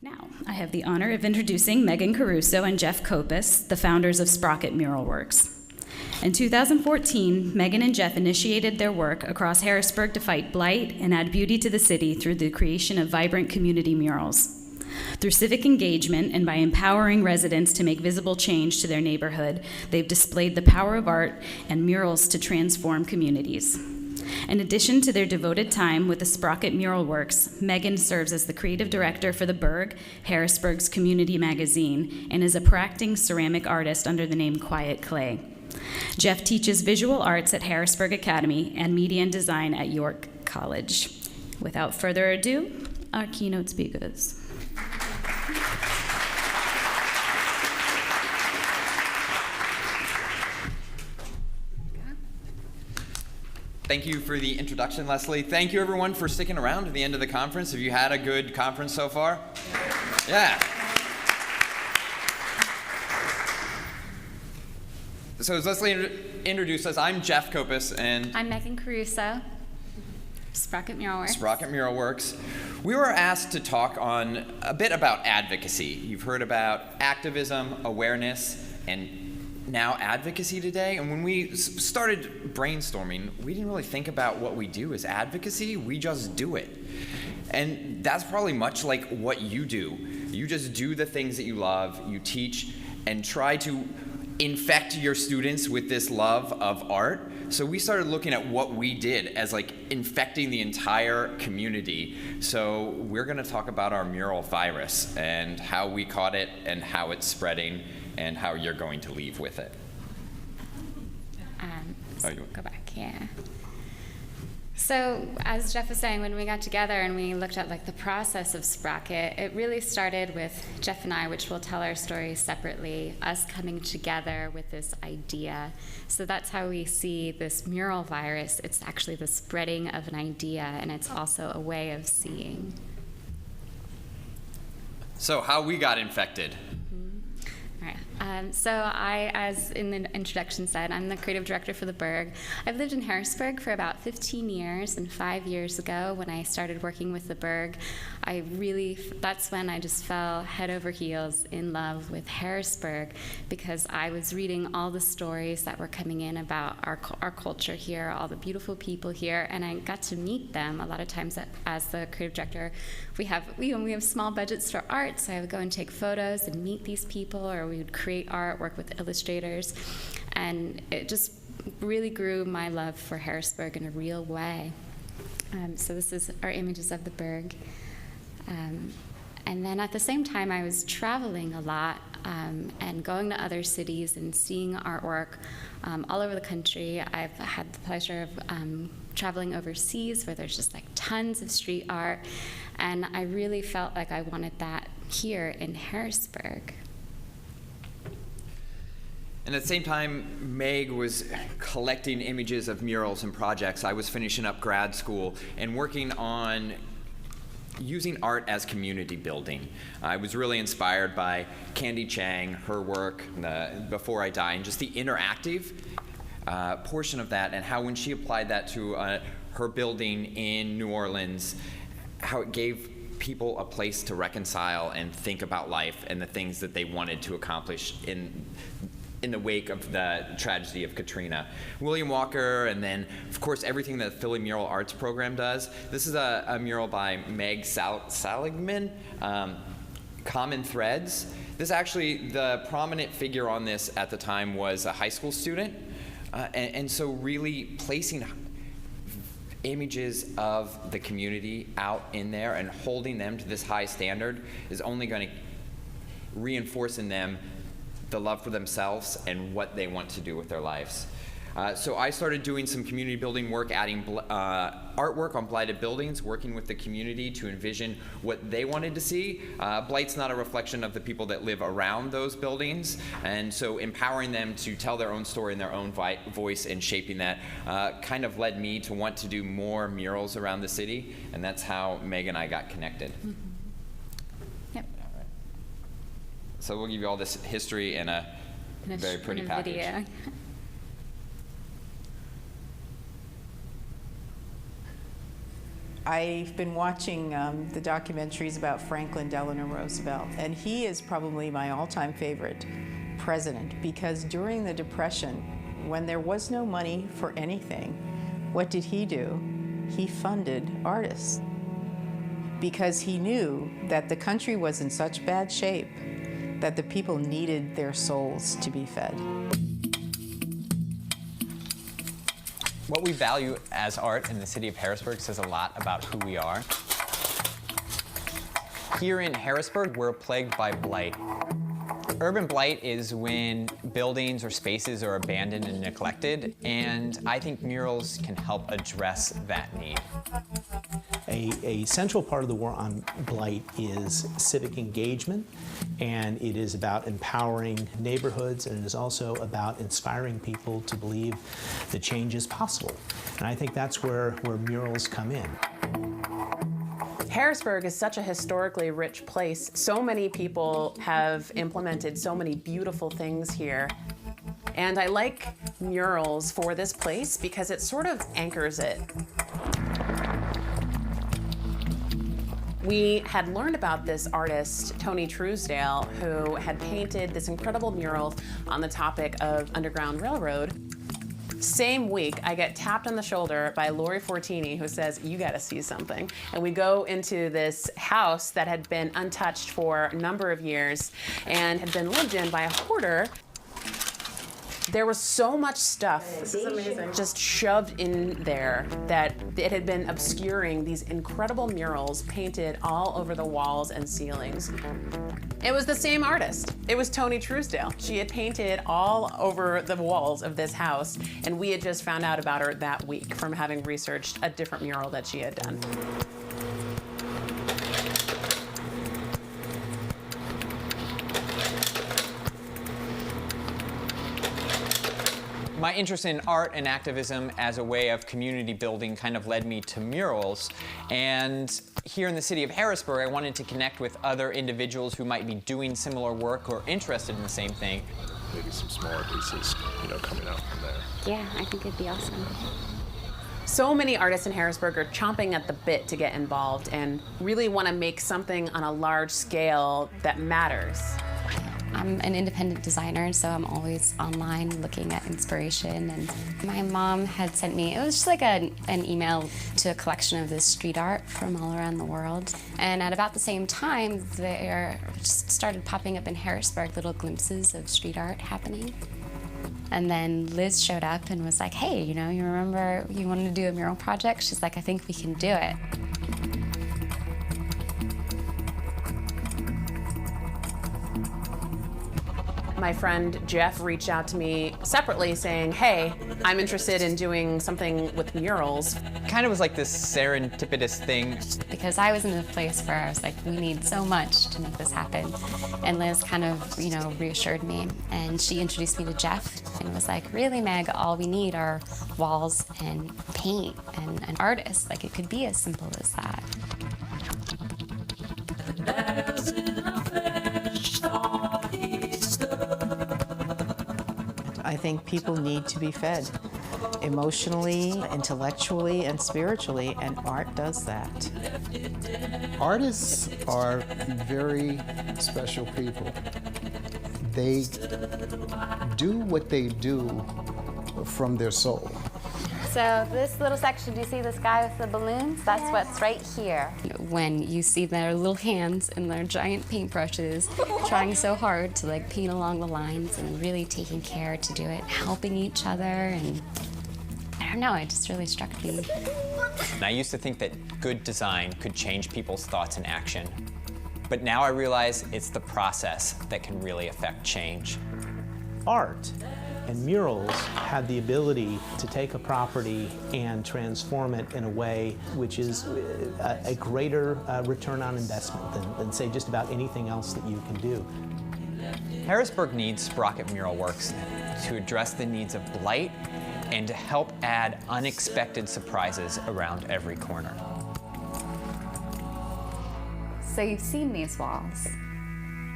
Now, I have the honor of introducing Megan Caruso and Jeff Copus, the founders of Sprocket MuralWorks. In 2014, Megan and Jeff initiated their work across Harrisburg to fight blight and add beauty to the city through the creation of vibrant community murals. Through civic engagement and by empowering residents to make visible change to their neighborhood, they've displayed the power of art and murals to transform communities. In addition to their devoted time with the Sprocket MuralWorks, Megan serves as the creative director for The Berg, Harrisburg's community magazine, and is a practicing ceramic artist under the name Quiet Clay. Jeff teaches visual arts at Harrisburg Academy and media and design at York College. Without further ado, our keynote speakers. Thank you for the introduction, Leslie. Thank you, everyone, for sticking around to the end of the conference. Have you had a good conference so far? Yeah. So as Leslie introduced us, I'm Jeff Copus, and I'm Megan Caruso, Sprocket MuralWorks. Sprocket MuralWorks. We were asked to talk on a bit about advocacy. You've heard about activism, awareness, and now advocacy today. And when we started brainstorming, we didn't really think about what we do as advocacy. We just do it. And that's probably much like what you do. You just do the things that you love, you teach, and try to infect your students with this love of art. So we started looking at what we did as like infecting the entire community. So we're going to talk about our mural virus and how we caught it and how it's spreading and how you're going to leave with it. Go back, yeah. So as Jeff was saying, when we got together and we looked at like the process of Sprocket, it really started with Jeff and I, which we'll tell our stories separately, us coming together with this idea. So that's how we see this mural virus. It's actually the spreading of an idea, and it's also a way of seeing. So how we got infected. So I, as in the introduction said, I'm the creative director for The Berg. I've lived in Harrisburg for about 15 years, and 5 years ago when I started working with The Berg, that's when I just fell head over heels in love with Harrisburg, because I was reading all the stories that were coming in about our culture here, all the beautiful people here, and I got to meet them. A lot of times as the creative director, we have small budgets for art, so I would go and take photos and meet these people, or we would create art, work with illustrators, and it just really grew my love for Harrisburg in a real way. So this is our images of The Berg. And then at the same time, I was traveling a lot and going to other cities and seeing artwork all over the country. I've had the pleasure of traveling overseas where there's just like tons of street art, and I really felt like I wanted that here in Harrisburg. And at the same time, Meg was collecting images of murals and projects. I was finishing up grad school and working on using art as community building. I was really inspired by Candy Chang, her work, Before I Die, and just the interactive portion of that, and how when she applied that to her building in New Orleans, how it gave people a place to reconcile and think about life and the things that they wanted to accomplish in the wake of the tragedy of Katrina. William Walker, and then, of course, everything that the Philly Mural Arts Program does. This is a mural by Meg Saligman, Common Threads. This actually, the prominent figure on this at the time was a high school student, and so really placing images of the community out in there and holding them to this high standard is only going to reinforce in them the love for themselves and what they want to do with their lives. So I started doing some community building work, adding artwork on blighted buildings, working with the community to envision what they wanted to see. Blight's not a reflection of the people that live around those buildings, and so empowering them to tell their own story in their own voice and shaping that kind of led me to want to do more murals around the city, and that's how Meg and I got connected. Mm-hmm. Yep. All right. So we'll give you all this history in a very pretty package. Video. I've been watching the documentaries about Franklin Delano Roosevelt, and he is probably my all-time favorite president because during the Depression, when there was no money for anything, what did he do? He funded artists because he knew that the country was in such bad shape that the people needed their souls to be fed. What we value as art in the city of Harrisburg says a lot about who we are. Here in Harrisburg, we're plagued by blight. Urban blight is when buildings or spaces are abandoned and neglected, and I think murals can help address that need. A central part of the war on blight is civic engagement, and it is about empowering neighborhoods, and it is also about inspiring people to believe that change is possible. And I think that's where murals come in. Harrisburg is such a historically rich place. So many people have implemented so many beautiful things here. And I like murals for this place because it sort of anchors it. We had learned about this artist, Tony Truesdale, who had painted this incredible mural on the topic of Underground Railroad. Same week, I get tapped on the shoulder by Lori Fortini, who says, "You gotta see something." And we go into this house that had been untouched for a number of years and had been lived in by a hoarder. There was so much stuff, this is amazing, just shoved in there that it had been obscuring these incredible murals painted all over the walls and ceilings. It was the same artist. It was Tony Truesdale. She had painted all over the walls of this house, and we had just found out about her that week from having researched a different mural that she had done. My interest in art and activism as a way of community building kind of led me to murals. And here in the city of Harrisburg, I wanted to connect with other individuals who might be doing similar work or interested in the same thing. Maybe some smaller pieces, coming out from there. Yeah, I think it'd be awesome. So many artists in Harrisburg are chomping at the bit to get involved and really want to make something on a large scale that matters. I'm an independent designer, so I'm always online looking at inspiration. And my mom had sent me, it was just like an email to a collection of this street art from all around the world. And at about the same time, there just started popping up in Harrisburg little glimpses of street art happening. And then Liz showed up and was like, "Hey, you remember you wanted to do a mural project?" She's like, "I think we can do it." My friend Jeff reached out to me separately saying, "Hey, I'm interested in doing something with murals." Kind of was like this serendipitous thing. Because I was in a place where I was like, we need so much to make this happen. And Liz kind of, reassured me. And she introduced me to Jeff and was like, "Really, Meg, all we need are walls and paint and an artist. Like, it could be as simple as that." I think people need to be fed emotionally, intellectually, and spiritually, and art does that. Artists are very special people. They do what they do from their soul. So this little section, do you see this guy with the balloons? That's what's right here. When you see their little hands and their giant paintbrushes trying so hard to paint along the lines and really taking care to do it, helping each other, and I don't know, it just really struck me. And I used to think that good design could change people's thoughts and action. But now I realize it's the process that can really affect change. Art and murals have the ability to take a property and transform it in a way which is a greater return on investment than, say, just about anything else that you can do. Harrisburg needs Sprocket MuralWorks to address the needs of blight and to help add unexpected surprises around every corner. So you've seen these walls.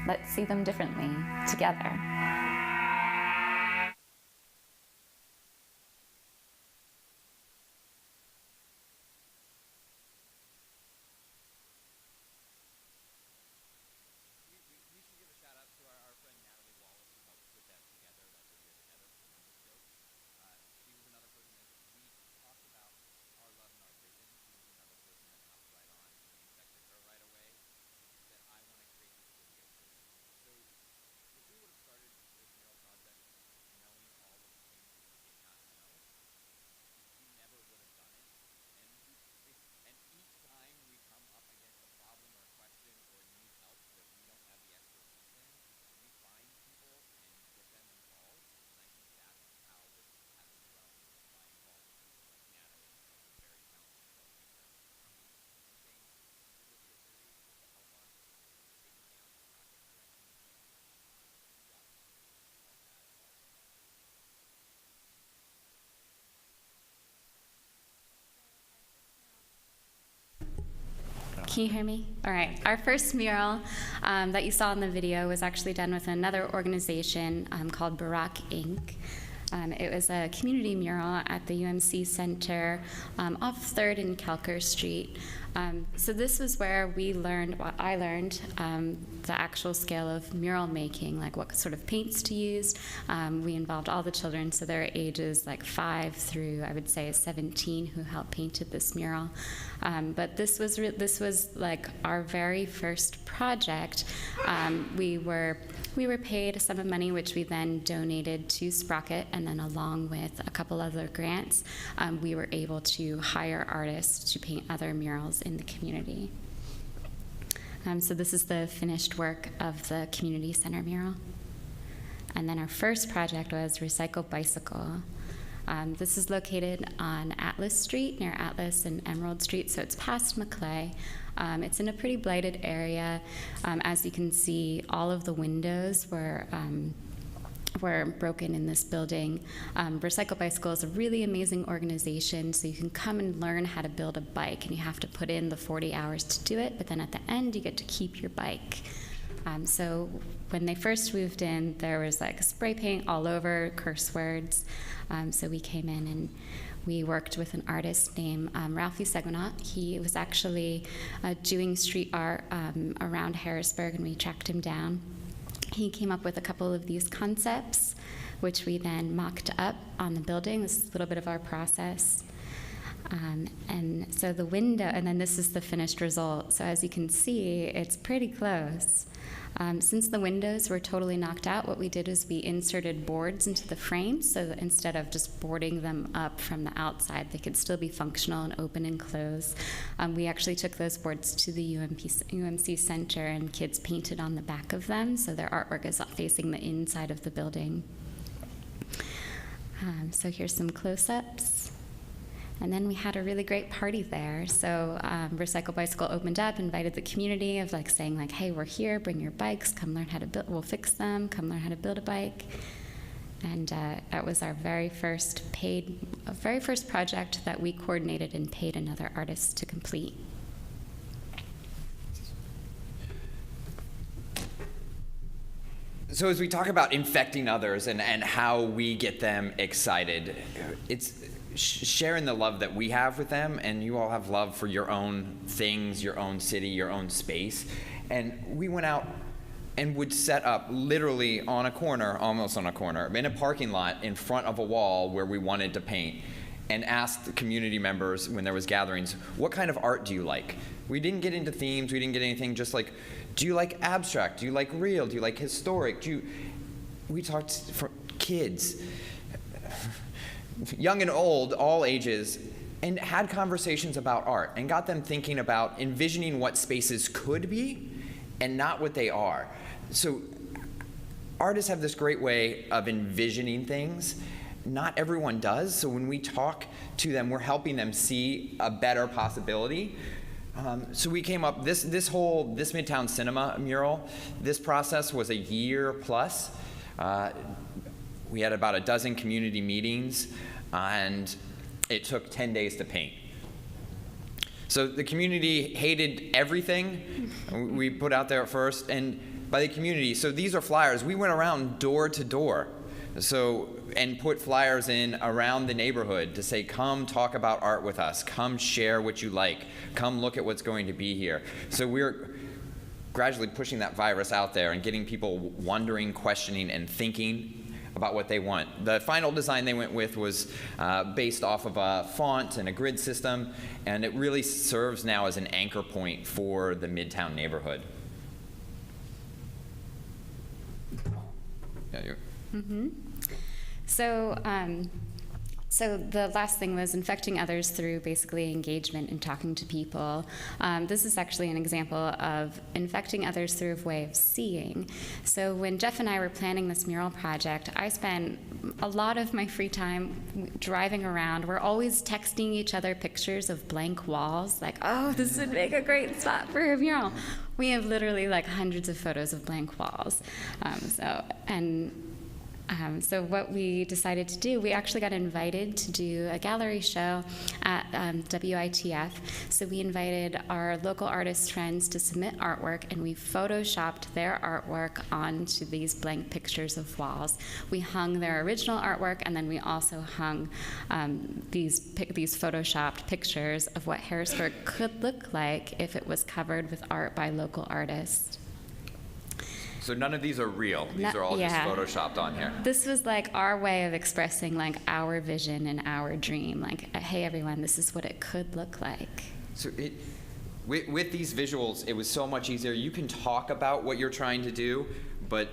Let's see them differently together. can you hear me? All right. Our first mural that you saw in the video was actually done with another organization called Barack Inc. It was a community mural at the UMC Center off 3rd and Kelker Street. So this was where we learned, I learned the actual scale of mural making, like what sort of paints to use. We involved all the children, so their ages like 5 through, I would say, 17 who helped painted this mural. But this was like our very first project. We were paid a sum of money, which we then donated to Sprocket, and then along with a couple other grants, we were able to hire artists to paint other murals in the community. So this is the finished work of the community center mural. And then our first project was Recycle Bicycle. This is located on Atlas Street, near Atlas and Emerald Street, so it's past Maclay. It's in a pretty blighted area. As you can see, all of the windows were broken in this building. Recycle Bicycle is a really amazing organization, so you can come and learn how to build a bike, and you have to put in the 40 hours to do it, but then at the end you get to keep your bike. So when they first moved in, there was like spray paint all over, curse words. So we came in and we worked with an artist named Ralphie Seguinot. He was actually doing street art around Harrisburg, and we tracked him down. He came up with a couple of these concepts, which we then mocked up on the building. This is a little bit of our process. And so the window, and then this is the finished result. So as you can see, it's pretty close. Since the windows were totally knocked out, what we did is we inserted boards into the frames, so that instead of just boarding them up from the outside, they could still be functional and open and close. We actually took those boards to the UMC Center, and kids painted on the back of them, so their artwork is facing the inside of the building. So here's some close-ups. And then we had a really great party there. So Recycle Bicycle opened up, invited the community of like saying like, hey, we're here, bring your bikes, come learn how to build, we'll fix them, come learn how to build a bike. And that was our very first project that we coordinated and paid another artist to complete. So as we talk about infecting others and how we get them excited, it's sharing the love that we have with them, and you all have love for your own things, your own city, your own space. And we went out and would set up literally on a corner, almost on a corner, in a parking lot in front of a wall where we wanted to paint, and asked the community members when there was gatherings, what kind of art do you like? We didn't get into themes, we didn't get anything, just like, do you like abstract? Do you like real? Do you like historic? We talked for kids, young and old, all ages, and had conversations about art and got them thinking about envisioning what spaces could be and not what they are. So artists have this great way of envisioning things. Not everyone does, so when we talk to them, we're helping them see a better possibility. So we came up, this Midtown Cinema mural, this process was a year plus. We had about a dozen community meetings, and it took 10 days to paint. So the community hated everything we put out there at first, and by the community, so these are flyers. We went around door to door, and put flyers in around the neighborhood to say, come talk about art with us, come share what you like, come look at what's going to be here. So we're gradually pushing that virus out there and getting people wondering, questioning, and thinking about what they want. The final design they went with was based off of a font and a grid system, and it really serves now as an anchor point for the Midtown neighborhood. Yeah, you're. Mm-hmm. So the last thing was infecting others through basically engagement and talking to people. This is actually an example of infecting others through a way of seeing. So when Jeff and I were planning this mural project, I spent a lot of my free time driving around. We're always texting each other pictures of blank walls, like, oh, this would make a great spot for a mural. We have literally like hundreds of photos of blank walls. So what we decided to do, we actually got invited to do a gallery show at WITF. So we invited our local artist friends to submit artwork, and we photoshopped their artwork onto these blank pictures of walls. We hung their original artwork, and then we also hung these photoshopped pictures of what Harrisburg could look like if it was covered with art by local artists. So none of these are real. These are all just photoshopped on here. This was like our way of expressing like our vision and our dream. Like, hey everyone, this is what it could look like. So with these visuals, it was so much easier. You can talk about what you're trying to do, but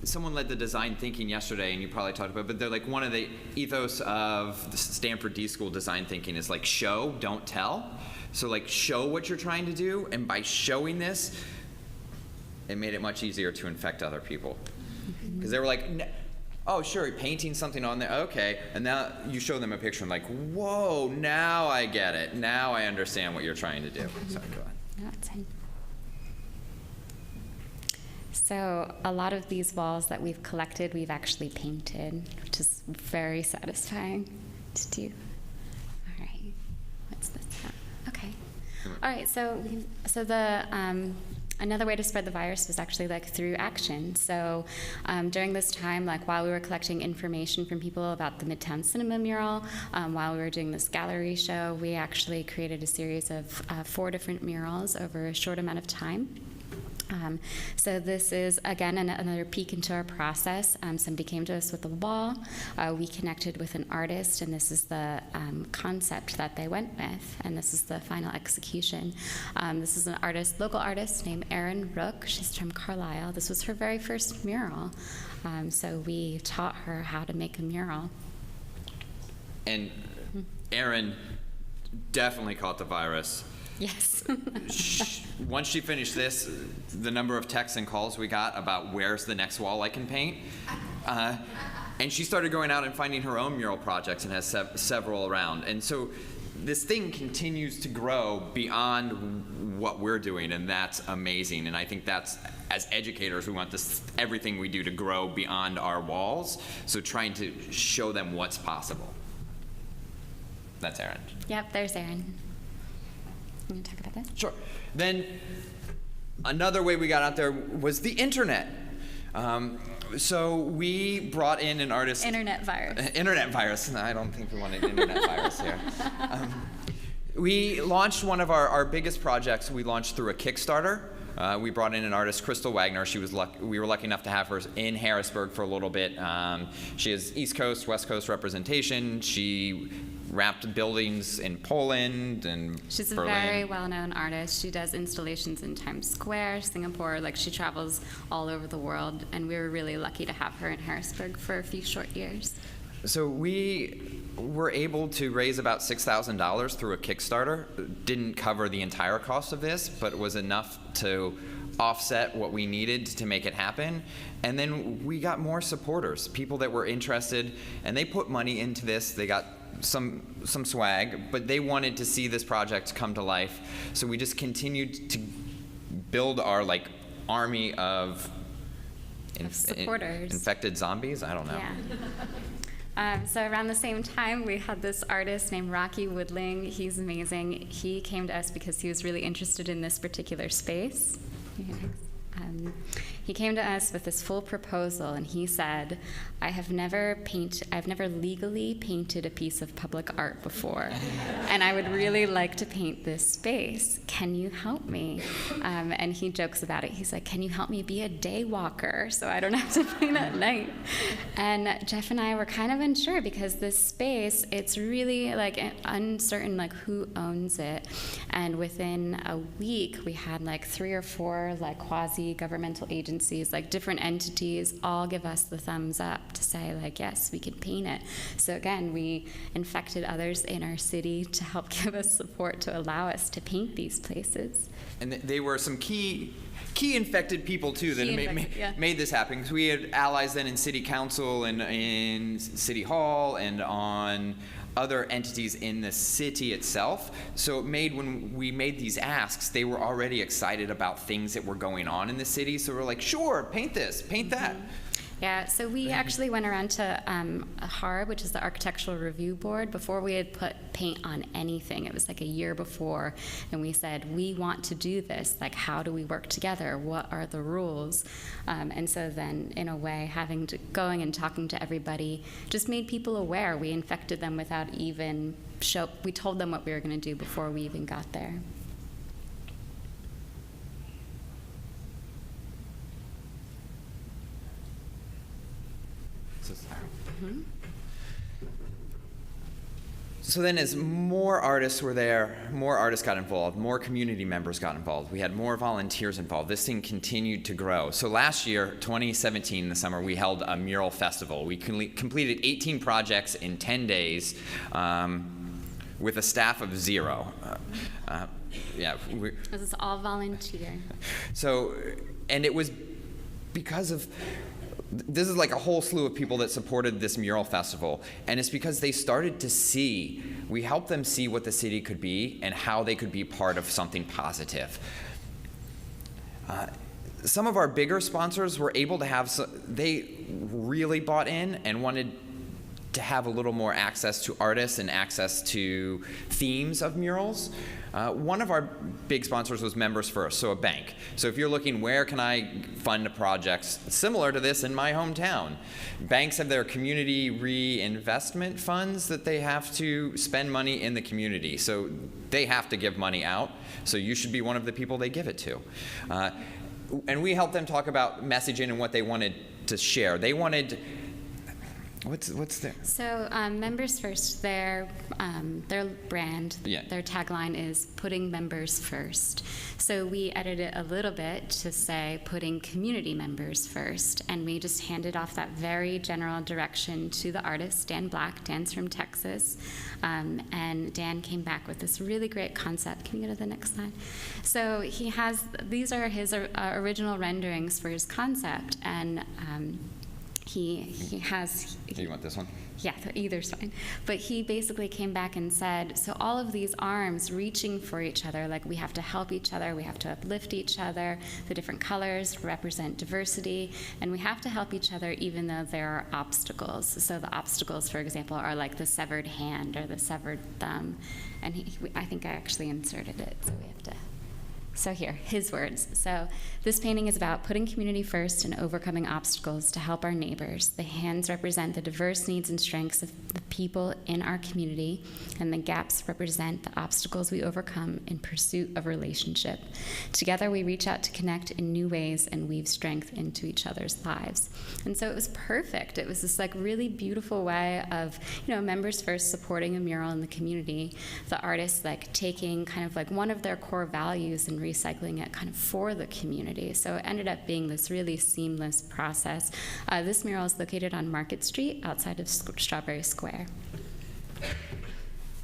someone led the design thinking yesterday, and you probably talked about it, but they're like, one of the ethos of the Stanford D School design thinking is like show, don't tell. So like show what you're trying to do, and by showing this, it made it much easier to infect other people. Because they were like, oh, sure, painting something on there, okay. And now you show them a picture and like, whoa, now I get it. Now I understand what you're trying to do. Sorry, go on. No, it's fine. So a lot of these walls that we've collected, we've actually painted, which is very satisfying to do. All right, what's this? Okay. All right, so another way to spread the virus was actually like through action. So during this time, like while we were collecting information from people about the Midtown Cinema mural, while we were doing this gallery show, we actually created a series of 4 different murals over a short amount of time. So this is, again, another peek into our process. Somebody came to us with a wall. We connected with an artist, and this is the concept that they went with, and this is the final execution. This is an artist, local artist named Erin Rook. She's from Carlisle. This was her very first mural. So we taught her how to make a mural. And Erin definitely caught the virus. Yes. Once she finished this, the number of texts and calls we got about where's the next wall I can paint. And she started going out and finding her own mural projects and has several around. And so this thing continues to grow beyond what we're doing, and that's amazing. And I think that's, as educators, we want this, everything we do to grow beyond our walls, so trying to show them what's possible. That's Erin. Yep, there's Erin. You want to talk about that? Sure. Then another way we got out there was the internet. So we brought in an artist. Internet virus. Internet virus. No, I don't think we want an internet virus here. We launched one of our biggest projects. We launched through a Kickstarter. We brought in an artist, Crystal Wagner. We were lucky enough to have her in Harrisburg for a little bit. She has East Coast, West Coast representation. She wrapped buildings in Poland and She's a Berlin. very well-known artist. She does installations in Times Square, Singapore. Like, she travels all over the world, and we were really lucky to have her in Harrisburg for a few short years. So we were able to raise about $6,000 through a Kickstarter. Didn't cover the entire cost of this, but it was enough to offset what we needed to make it happen. And then we got more supporters, people that were interested, and they put money into this. They got some swag, but they wanted to see this project come to life. So we just continued to build our army of supporters. Infected zombies? I don't know. Yeah. So around the same time, we had this artist named Rocky Woodling. He's amazing. He came to us because he was really interested in this particular space. He came to us with this full proposal, and he said, I've never legally painted a piece of public art before, and I would really like to paint this space. Can you help me? And he jokes about it. He's like, can you help me be a day walker so I don't have to paint at night? And Jeff and I were kind of unsure, because this space, it's really uncertain who owns it. And within a week, we had 3 or 4 quasi-governmental agencies, different entities, all give us the thumbs up to say, yes, we can paint it. So again, we infected others in our city to help give us support to allow us to paint these places. And they were some key infected people too that made this happen. Because we had allies then in city council and in city hall and on other entities in the city itself. So it made, when we made these asks, they were already excited about things that were going on in the city. So we're like, sure, paint this, paint that. Yeah, so we actually went around to HARB, which is the Architectural Review Board, before we had put paint on anything. It was like a year before, and we said, we want to do this. Like, how do we work together? What are the rules? And so then, in a way, going and talking to everybody just made people aware. We infected them without even we told them what we were going to do before we even got there. So then as more artists were there, more artists got involved, more community members got involved, we had more volunteers involved. This thing continued to grow. So last year, 2017, in the summer, we held a mural festival. We completed 18 projects in 10 days with a staff of 0. This is all volunteer. So, and it was because of, this is like a whole slew of people that supported this mural festival, and it's because they started to see, we helped them see what the city could be and how they could be part of something positive. Some of our bigger sponsors were able to have, they really bought in and wanted to have a little more access to artists and access to themes of murals. One of our big sponsors was Members First, so a bank. So if you're looking, where can I fund projects similar to this in my hometown? Banks have their community reinvestment funds that they have to spend money in the community. So they have to give money out. So you should be one of the people they give it to. And we helped them talk about messaging and what they wanted to share. They wanted, what's their? So Members First, their brand, their tagline is putting members first. So we edited it a little bit to say putting community members first, and we just handed off that very general direction to the artist, Dan Black. Dan's from Texas, and Dan came back with this really great concept. Can you go to the next slide? So he has, these are his original renderings for his concept, and he has. Do you want this one? Yeah, either's fine. But he basically came back and said, so all of these arms reaching for each other, like we have to help each other, we have to uplift each other, the different colors represent diversity, and we have to help each other even though there are obstacles. So the obstacles, for example, are like the severed hand or the severed thumb. And I think I actually inserted it, so we have to. So here, his words. So this painting is about putting community first and overcoming obstacles to help our neighbors. The hands represent the diverse needs and strengths of the people in our community, and the gaps represent the obstacles we overcome in pursuit of relationship. Together we reach out to connect in new ways and weave strength into each other's lives. And so it was perfect. It was this like really beautiful way of, Members First supporting a mural in the community, the artists like taking kind of like one of their core values and recycling it kind of for the community. So it ended up being this really seamless process. This mural is located on Market Street outside of Strawberry Square.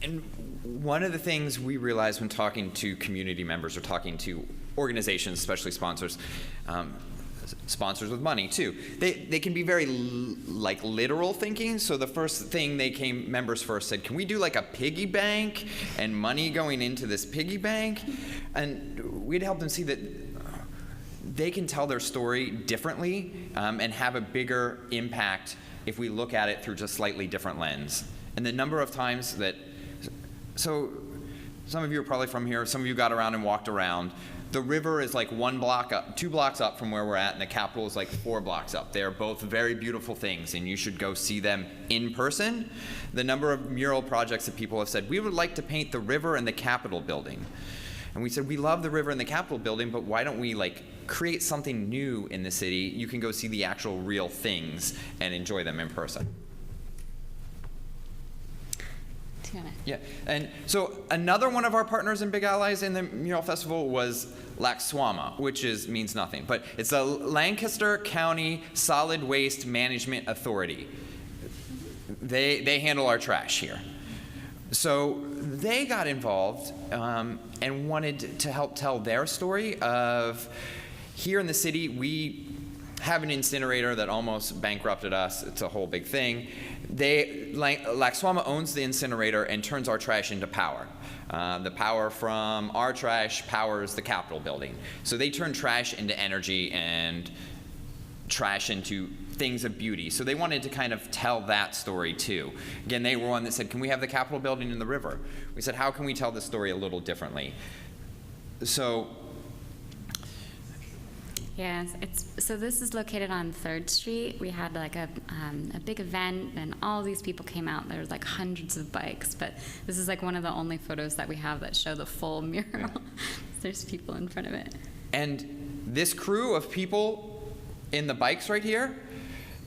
And one of the things we realized when talking to community members or talking to organizations, especially sponsors with money too, they can be very like literal thinking. So the first thing Members First said, can we do like a piggy bank and money going into this piggy bank? And we'd help them see that they can tell their story differently and have a bigger impact if we look at it through just slightly different lens. And the number of times that, so some of you are probably from here, some of you got around and walked around. The river is like 1 block up, 2 blocks up from where we're at, and the Capitol is like 4 blocks up. They are both very beautiful things, and you should go see them in person. The number of mural projects that people have said, we would like to paint the river and the Capitol building. And we said, we love the river and the Capitol building, but why don't we like create something new in the city? You can go see the actual real things and enjoy them in person. Yeah, and so another one of our partners and big allies in the Mural Festival was LACSWAMA, which means nothing, but it's the Lancaster County Solid Waste Management Authority. They handle our trash here. So they got involved and wanted to help tell their story of here in the city, we have an incinerator that almost bankrupted us. It's a whole big thing. LACSWAMA owns the incinerator and turns our trash into power. The power from our trash powers the Capitol building. So they turn trash into energy and trash into things of beauty. So they wanted to kind of tell that story too. Again, they were one that said, can we have the Capitol building in the river? We said, how can we tell the story a little differently? So yeah, so this is located on 3rd Street. We had like a big event, and all these people came out. There was like hundreds of bikes, but this is like one of the only photos that we have that show the full mural. Yeah. There's people in front of it. And this crew of people in the bikes right here,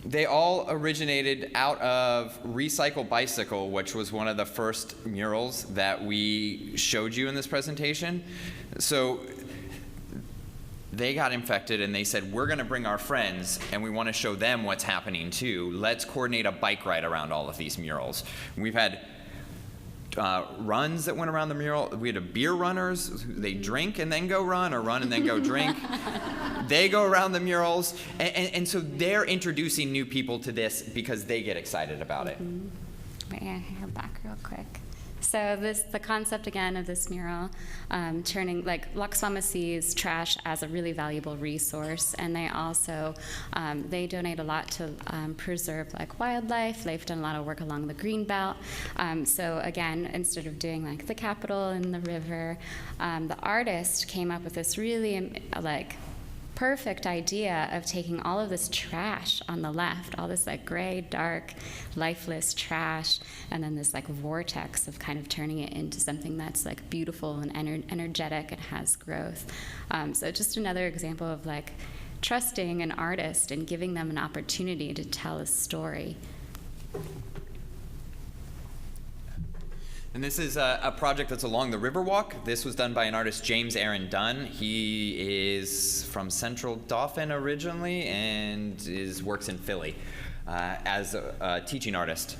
they all originated out of Recycle Bicycle, which was one of the first murals that we showed you in this presentation. So they got infected and they said, we're going to bring our friends and we want to show them what's happening too. Let's coordinate a bike ride around all of these murals. We've had runs that went around the mural. We had beer runners. They drink and then go run, or run and then go drink. They go around the murals. And so they're introducing new people to this because they get excited about it. Wait, I hear back real quick. So the concept again of this mural, turning like Lakswama sees trash as a really valuable resource, and they also they donate a lot to preserve like wildlife. They've done a lot of work along the green belt. So again, instead of doing like the Capitol and the river, the artist came up with this really like perfect idea of taking all of this trash on the left, all this like gray, dark, lifeless trash, and then this like vortex of kind of turning it into something that's like beautiful and energetic and has growth. So just another example of like trusting an artist and giving them an opportunity to tell a story. And this is a project that's along the Riverwalk. This was done by an artist, James Aaron Dunn. He is from Central Dauphin originally and works in Philly as a teaching artist.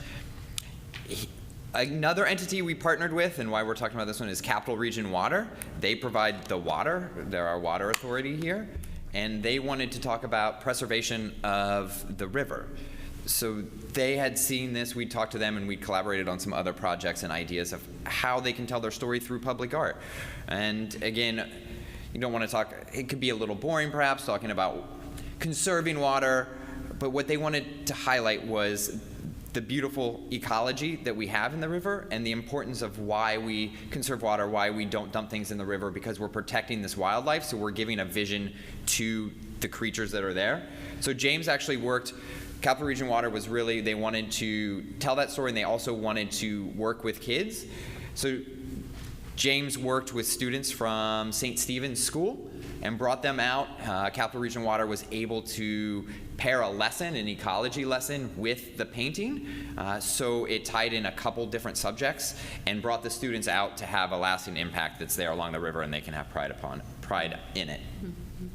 Another entity we partnered with, and why we're talking about this one, is Capital Region Water. They provide the water. They're our water authority here. And they wanted to talk about preservation of the river. So they had seen this, we'd talked to them, and we'd collaborated on some other projects and ideas of how they can tell their story through public art. And again, you don't want to talk, it could be a little boring perhaps, talking about conserving water, but what they wanted to highlight was the beautiful ecology that we have in the river and the importance of why we conserve water, why we don't dump things in the river, because we're protecting this wildlife, so we're giving a vision to the creatures that are there. So James actually worked, Capital Region Water was really, they wanted to tell that story, and they also wanted to work with kids. So James worked with students from St. Stephen's School and brought them out. Capital Region Water was able to pair a lesson, an ecology lesson, with the painting. So it tied in a couple different subjects and brought the students out to have a lasting impact that's there along the river, and they can have pride in it. Mm-hmm.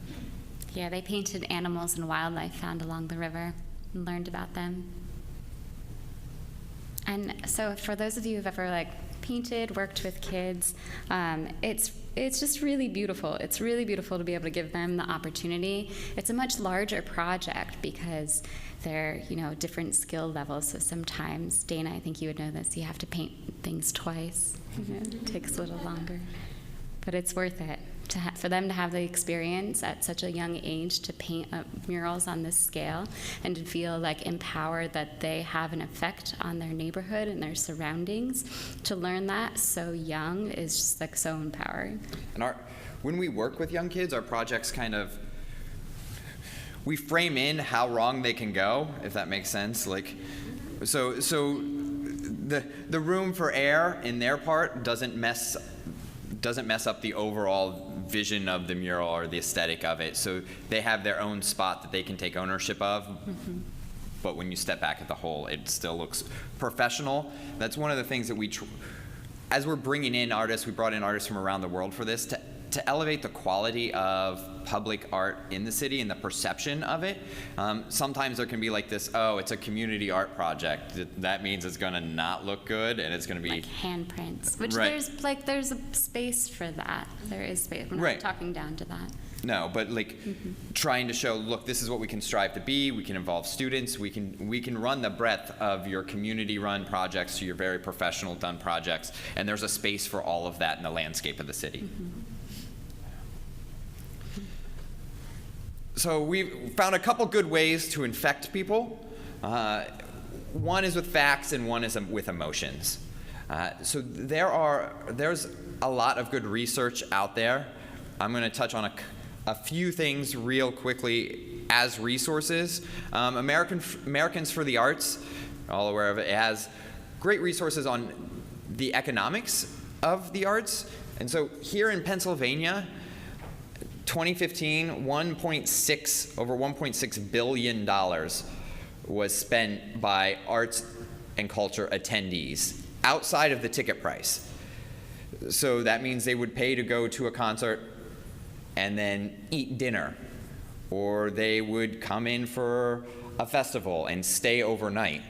Yeah, they painted animals and wildlife found along the river and learned about them. And so for those of you who've ever like painted, worked with kids, it's just really beautiful. It's really beautiful to be able to give them the opportunity. It's a much larger project because they're, different skill levels. So sometimes, Dana, I think you would know this, you have to paint things twice. It takes a little longer. But it's worth it for them to have the experience at such a young age to paint murals on this scale and to feel like empowered that they have an effect on their neighborhood and their surroundings. To learn that so young is just like so empowering. And when we work with young kids, our projects we frame in how wrong they can go, if that makes sense. Like, so the room for error in their part doesn't mess up the overall vision of the mural or the aesthetic of it. So they have their own spot that they can take ownership of. Mm-hmm. But when you step back at the whole, it still looks professional. That's one of the things that as we're bringing in artists, we brought in artists from around the world for this, to elevate the quality of public art in the city and the perception of it. Sometimes there can be like this, it's a community art project. That means it's gonna not look good and it's gonna be like handprints, which right. there's a space for that. There is space. We're not right. talking down to that. No, but trying to show, look, this is what we can strive to be. We can involve students. We can run the breadth of your community-run projects to your very professional done projects, and there's a space for all of that in the landscape of the city. So we've found a couple good ways to infect people. One is with facts and one is with emotions. So there's a lot of good research out there. I'm going to touch on a few things real quickly as resources. Americans for the Arts, all aware of it, has great resources on the economics of the arts. And so here in Pennsylvania, 2015, over $1.6 billion was spent by arts and culture attendees outside of the ticket price. So that means they would pay to go to a concert and then eat dinner, or they would come in for a festival and stay overnight.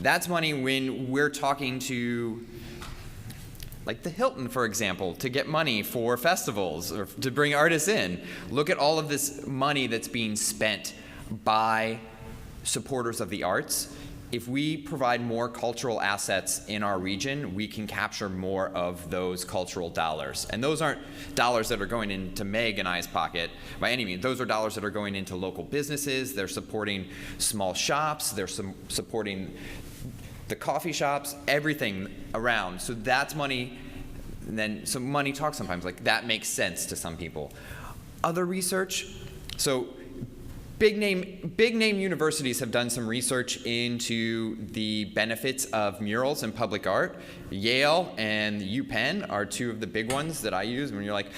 That's money when we're talking to, like the Hilton, for example, to get money for festivals or to bring artists in. Look at all of this money that's being spent by supporters of the arts. If we provide more cultural assets in our region, we can capture more of those cultural dollars. And those aren't dollars that are going into Meg and I's pocket by any means. Those are dollars that are going into local businesses. They're supporting small shops. They're supporting the coffee shops, everything around. So that's money. And then so money talks sometimes. Like that makes sense to some people. Other research. So big name universities have done some research into the benefits of murals in public art. Yale and UPenn are two of the big ones that I use when you're like,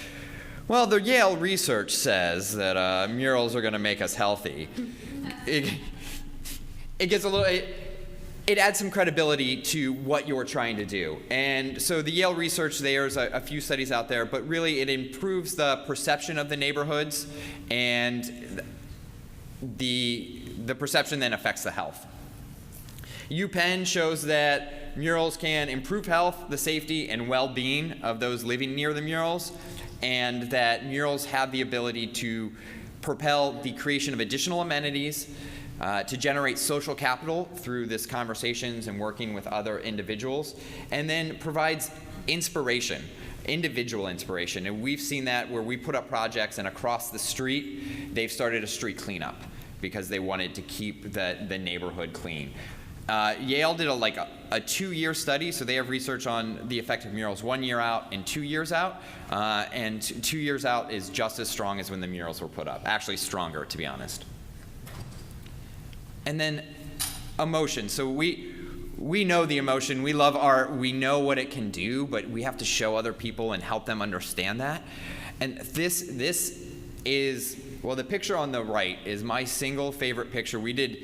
well, the Yale research says that murals are going to make us healthy. It gets a little. It adds some credibility to what you're trying to do. And so the Yale research, there's a few studies out there, but really it improves the perception of the neighborhoods, and the perception then affects the health. UPenn shows that murals can improve health, the safety, and well-being of those living near the murals, and that murals have the ability to propel the creation of additional amenities, to generate social capital through this conversations and working with other individuals, and then provides inspiration, individual inspiration. And we've seen that where we put up projects and across the street, they've started a street cleanup because they wanted to keep the neighborhood clean. Yale did a 2-year study, so they have research on the effect of murals 1 year out and 2 years out. And 2 years out is just as strong as when the murals were put up, actually stronger, to be honest. And then emotion. So we know the emotion. We love art. We know what it can do, but we have to show other people and help them understand that. And this is, well, the picture on the right is my single favorite picture. We did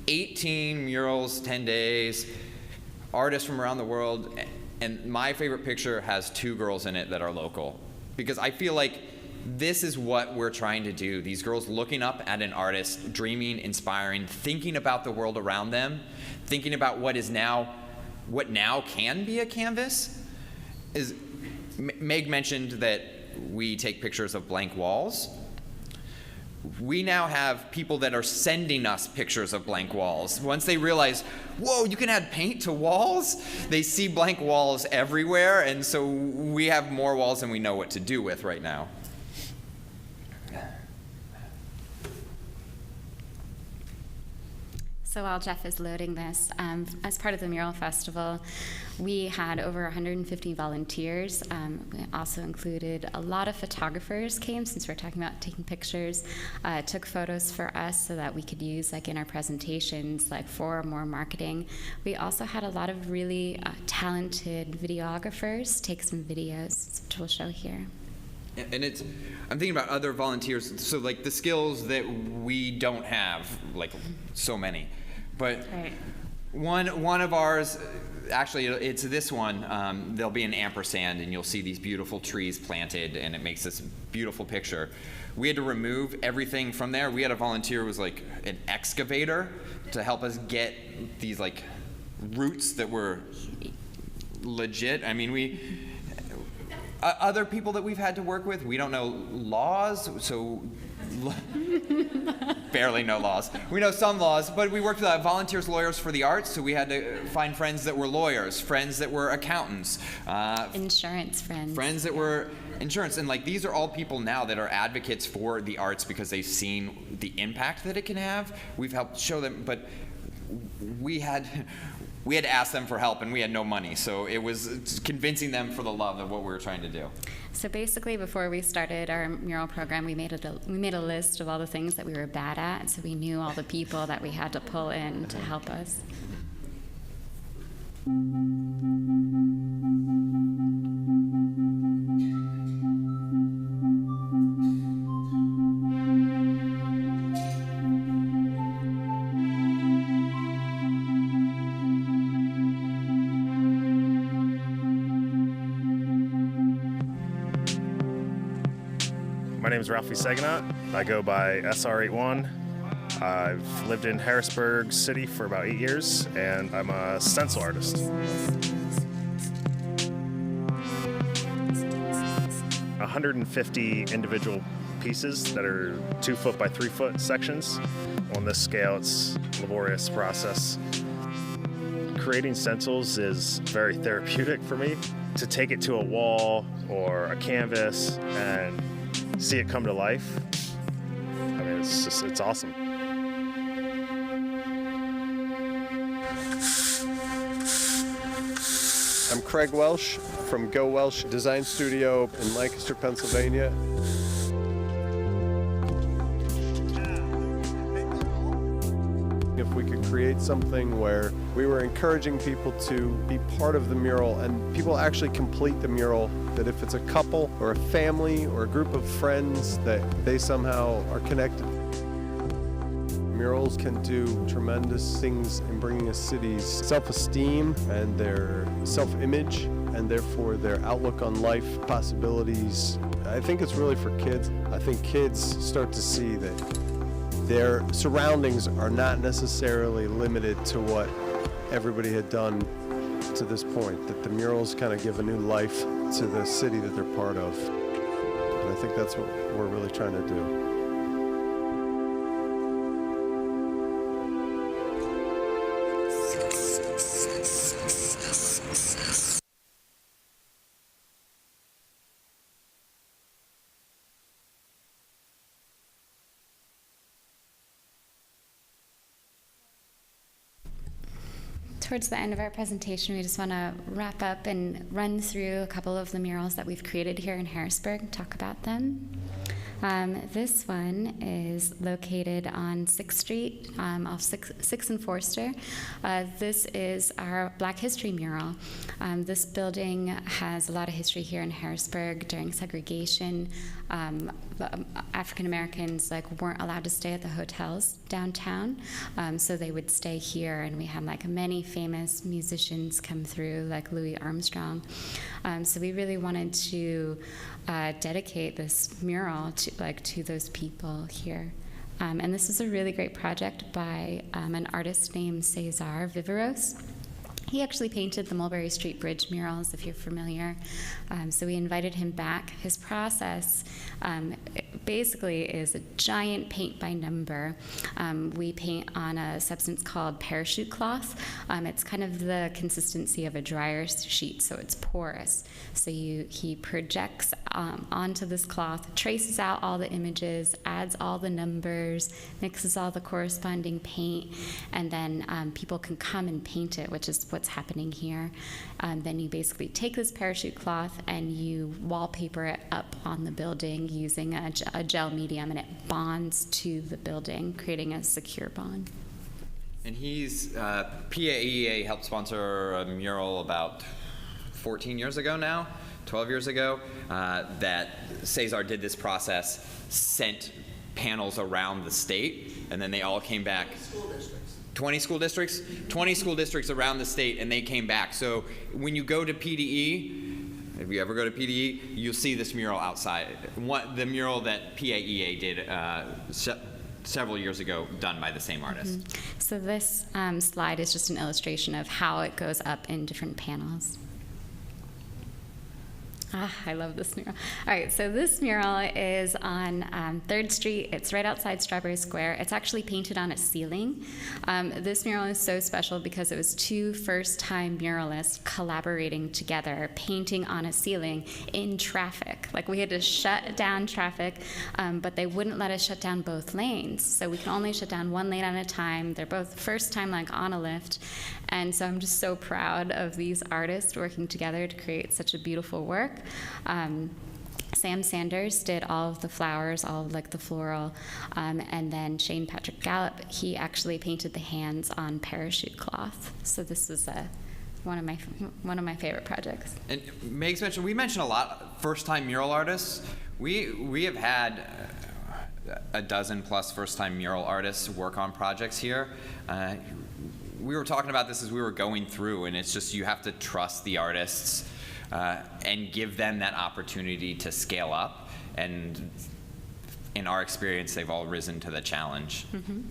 18 murals, 10 days, artists from around the world, and my favorite picture has 2 girls in it that are local, because I feel like this is what we're trying to do. These girls looking up at an artist, dreaming, inspiring, thinking about the world around them, thinking about what now can be a canvas. Meg mentioned that we take pictures of blank walls. We now have people that are sending us pictures of blank walls. Once they realize, whoa, you can add paint to walls, they see blank walls everywhere, and so we have more walls than we know what to do with right now. So while Jeff is loading this, as part of the Mural Festival, we had over 150 volunteers. We also included a lot of photographers came, since we're talking about taking pictures, took photos for us so that we could use in our presentations, for more marketing. We also had a lot of really talented videographers take some videos, which we'll show here. And I'm thinking about other volunteers, so the skills that we don't have, so many. But right. One of ours, actually it's this one, there'll be an ampersand and you'll see these beautiful trees planted and it makes this beautiful picture. We had to remove everything from there. We had a volunteer who was an excavator to help us get these roots that were legit. I mean, other people that we've had to work with, we don't know laws, so barely no laws. We know some laws, but we worked with volunteers, lawyers for the arts, so we had to find friends that were lawyers, friends that were accountants. Insurance friends. Friends that were insurance. And like these are all people now that are advocates for the arts because they've seen the impact that it can have. We've helped show them, but we had to ask them for help, and we had no money. So it was convincing them for the love of what we were trying to do. So basically, before we started our mural program, we made a list of all the things that we were bad at. So we knew all the people that we had to pull in to help us. My name is Ralphie Seganot. I go by SR81. I've lived in Harrisburg City for about 8 years, and I'm a stencil artist. 150 individual pieces that are 2 foot by 3 foot sections. On this scale, it's a laborious process. Creating stencils is very therapeutic for me. To take it to a wall or a canvas and see it come to life, I mean, it's awesome. I'm Craig Welsh from Go Welsh Design Studio in Lancaster, Pennsylvania. If we could create something where we were encouraging people to be part of the mural and people actually complete the mural, that if it's a couple or a family or a group of friends, that they somehow are connected. Murals can do tremendous things in bringing a city's self-esteem and their self-image and therefore their outlook on life, possibilities. I think it's really for kids. I think kids start to see that their surroundings are not necessarily limited to what everybody had done to this point, that the murals kind of give a new life to the city that they're part of. And I think that's what we're really trying to do. Towards the end of our presentation, we just want to wrap up and run through a couple of the murals that we've created here in Harrisburg and talk about them. This one is located on 6th Street off 6th and Forster. This is our Black History mural. This building has a lot of history here in Harrisburg. During segregation, African Americans weren't allowed to stay at the hotels downtown, so they would stay here, and we had many famous musicians come through, like Louis Armstrong. So we really wanted to dedicate this mural to those people here. And this is a really great project by an artist named Cesar Viveros. He actually painted the Mulberry Street Bridge murals, if you're familiar. So we invited him back. His process basically is a giant paint by number. We paint on a substance called parachute cloth. It's kind of the consistency of a dryer sheet, so it's porous. So he projects onto this cloth, traces out all the images, adds all the numbers, mixes all the corresponding paint, and then people can come and paint it, which is what's happening here. Then you basically take this parachute cloth and you wallpaper it up on the building using a gel medium, and it bonds to the building, creating a secure bond. And he's, PAEA helped sponsor a mural about 14 years ago now, 12 years ago, that Cesar did this process, sent panels around the state, and then they all came back. 20 school districts? 20 school districts around the state, and they came back. So when you go to PDE, if you ever go to PDE, you'll see this mural outside. The mural that PAEA did several years ago, done by the same artist. Mm-hmm. So this slide is just an illustration of how it goes up in different panels. I love this mural. All right, so this mural is on 3rd Street. It's right outside Strawberry Square. It's actually painted on a ceiling. This mural is so special because it was 2 first-time muralists collaborating together, painting on a ceiling in traffic. Like, we had to shut down traffic, but they wouldn't let us shut down both lanes. So we can only shut down 1 lane at a time. They're both first time, like, on a lift. And so I'm just so proud of these artists working together to create such a beautiful work. Sam Sanders did all of the flowers, all of like the floral, and then Shane Patrick Gallup, he actually painted the hands on parachute cloth. So this was one of my favorite projects. And Meg's mentioned, we mentioned a lot first-time mural artists. We have had a dozen plus first-time mural artists work on projects here. We were talking about this as we were going through, and it's just you have to trust the artists and give them that opportunity to scale up. And in our experience, they've all risen to the challenge. Mm-hmm.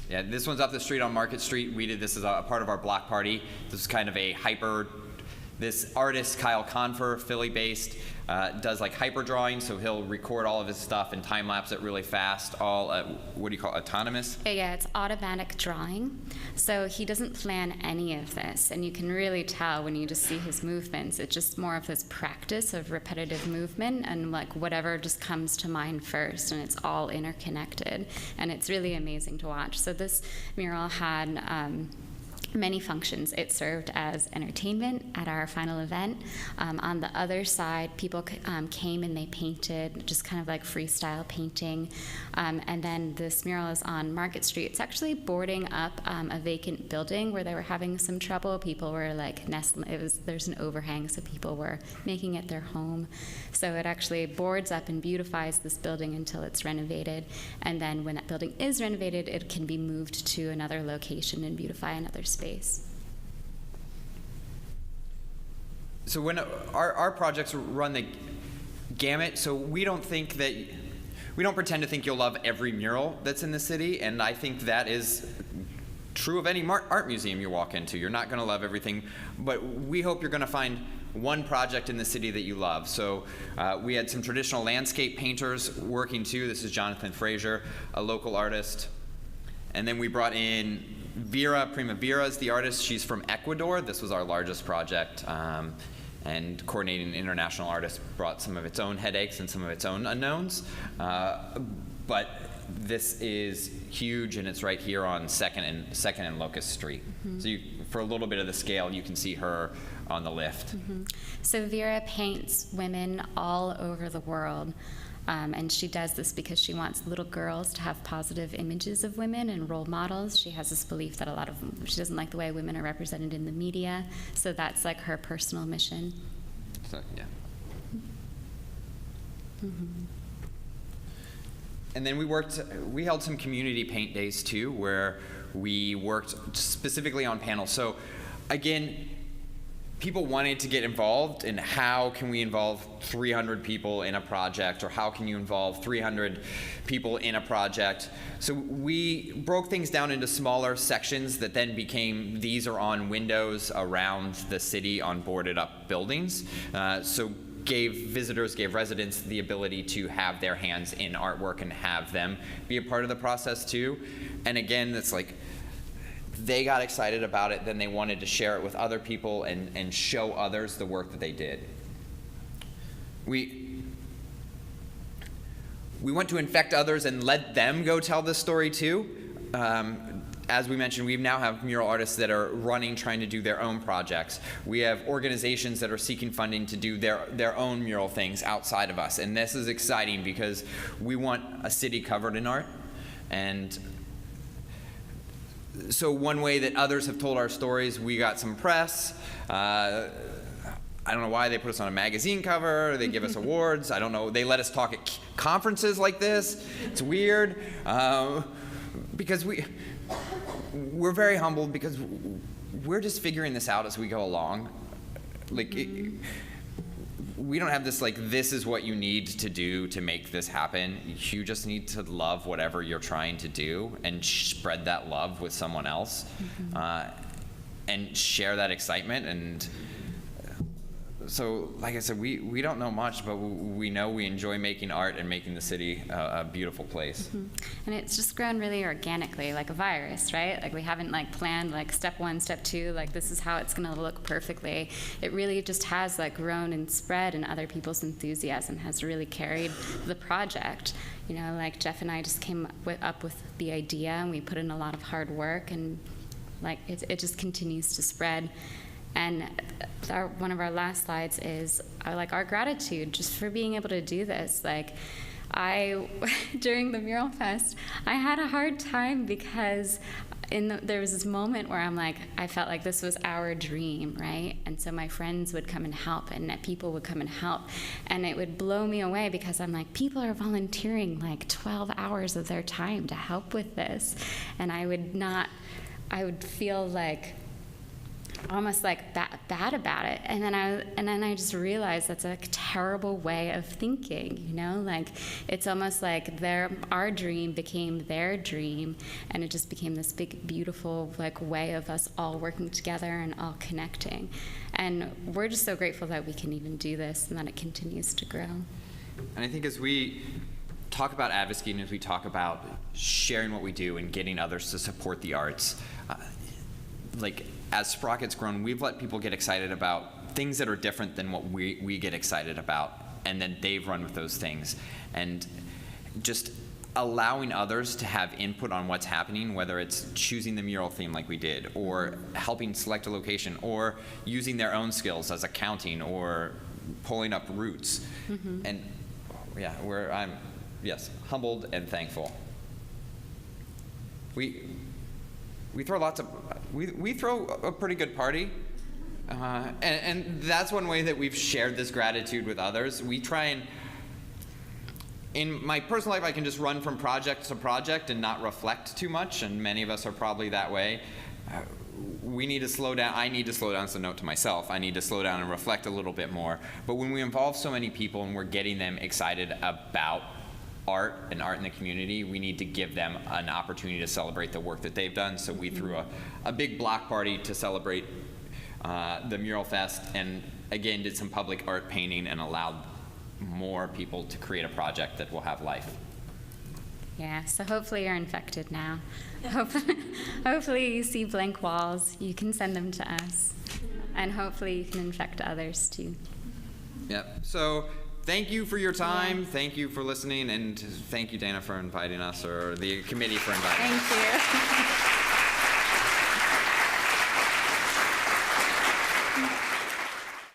Yeah, this one's up the street on Market Street. We did this as a part of our block party. This is kind of a this artist, Kyle Confer, Philly-based, does like hyper drawing, so he'll record all of his stuff and time-lapse it really fast, all, what do you call it, autonomous? Yeah, it's automatic drawing. So he doesn't plan any of this, and you can really tell when you just see his movements. It's just more of this practice of repetitive movement and like whatever just comes to mind first, and it's all interconnected, and it's really amazing to watch. So this mural had many functions. It served as entertainment at our final event. On the other side, people came and they painted, just kind of like freestyle painting. And then this mural is on Market Street. It's actually boarding up a vacant building where they were having some trouble. People were like nestling. There's an overhang, so people were making it their home. So it actually boards up and beautifies this building until it's renovated. And then when that building is renovated, it can be moved to another location and beautify another space. So when our projects run the gamut, so we don't pretend to think you'll love every mural that's in the city, and I think that is true of any art museum you walk into. You're not going to love everything, but we hope you're going to find one project in the city that you love. So we had some traditional landscape painters working too. This is Jonathan Frazier, a local artist. And then we brought in Vera Primavera is the artist. She's from Ecuador. This was our largest project. And coordinating an international artist brought some of its own headaches and some of its own unknowns. But this is huge, and it's right here on Second and Locust Street. Mm-hmm. So for a little bit of the scale, you can see her on the lift. Mm-hmm. So Vera paints women all over the world. And she does this because she wants little girls to have positive images of women and role models. She has this belief that she doesn't like the way women are represented in the media. So that's like her personal mission. So, yeah. Mm-hmm. And then we held some community paint days too, where we worked specifically on panels. So again, people wanted to get involved in how can we involve 300 people in a project, or how can you involve 300 people in a project. So we broke things down into smaller sections that then became, these are on windows around the city on boarded up buildings. So gave residents the ability to have their hands in artwork and have them be a part of the process too. And again, it's like, they got excited about it, then they wanted to share it with other people and show others the work that they did. We want to infect others and let them go tell the story too. As we mentioned, we now have mural artists that are trying to do their own projects. We have organizations that are seeking funding to do their own mural things outside of us. And this is exciting because we want a city covered in art. And so one way that others have told our stories, we got some press. I don't know why they put us on a magazine cover. They give us awards. I don't know. They let us talk at conferences like this. It's weird. Because we're very humbled because we're just figuring this out as we go along. Like, we don't have this, like, this is what you need to do to make this happen. You just need to love whatever you're trying to do and spread that love with someone else, and share that excitement. And So, like I said, we don't know much, but we know we enjoy making art and making the city a beautiful place. And it's just grown really organically, like a virus, right? Like we haven't like planned like step 1, step 2, like this is how it's gonna look perfectly. It really just has like grown and spread, and other people's enthusiasm has really carried the project. You know, like Jeff and I just came up with the idea, and we put in a lot of hard work, and like it just continues to spread. And one of our last slides is our gratitude just for being able to do this. Like, during the Mural Fest, I had a hard time because there was this moment where I felt like this was our dream, right? And so my friends would come and help, and people would come and help. And it would blow me away because I'm like, people are volunteering like 12 hours of their time to help with this. And I would feel like, almost like bad about it, and then I just realized that's a terrible way of thinking, you know, like it's almost like our dream became their dream, and it just became this big beautiful like way of us all working together and all connecting, and we're just so grateful that we can even do this and that it continues to grow. And I think as we talk about advocacy and as we talk about sharing what we do and getting others to support the arts, as Sprocket's grown, we've let people get excited about things that are different than what we get excited about, and then they've run with those things. And just allowing others to have input on what's happening, whether it's choosing the mural theme like we did, or helping select a location, or using their own skills as accounting, or pulling up routes. And yeah, I'm humbled and thankful. We throw we throw a pretty good party, and that's one way that we've shared this gratitude with others. We try and, in my personal life, I can just run from project to project and not reflect too much, and many of us are probably that way. We need to slow down. I need to slow down. It's a note to myself. I need to slow down and reflect a little bit more. But when we involve so many people and we're getting them excited about art and art in the community, we need to give them an opportunity to celebrate the work that they've done. So we threw a big block party to celebrate the Mural Fest, and again did some public art painting and allowed more people to create a project that will have life. Yeah, so hopefully you're infected now. Hopefully you see blank walls, you can send them to us, and hopefully you can infect others too. Yep. So thank you for your time. Thank you for listening, and thank you, Dana, for inviting us, or the committee for inviting us. Thank you.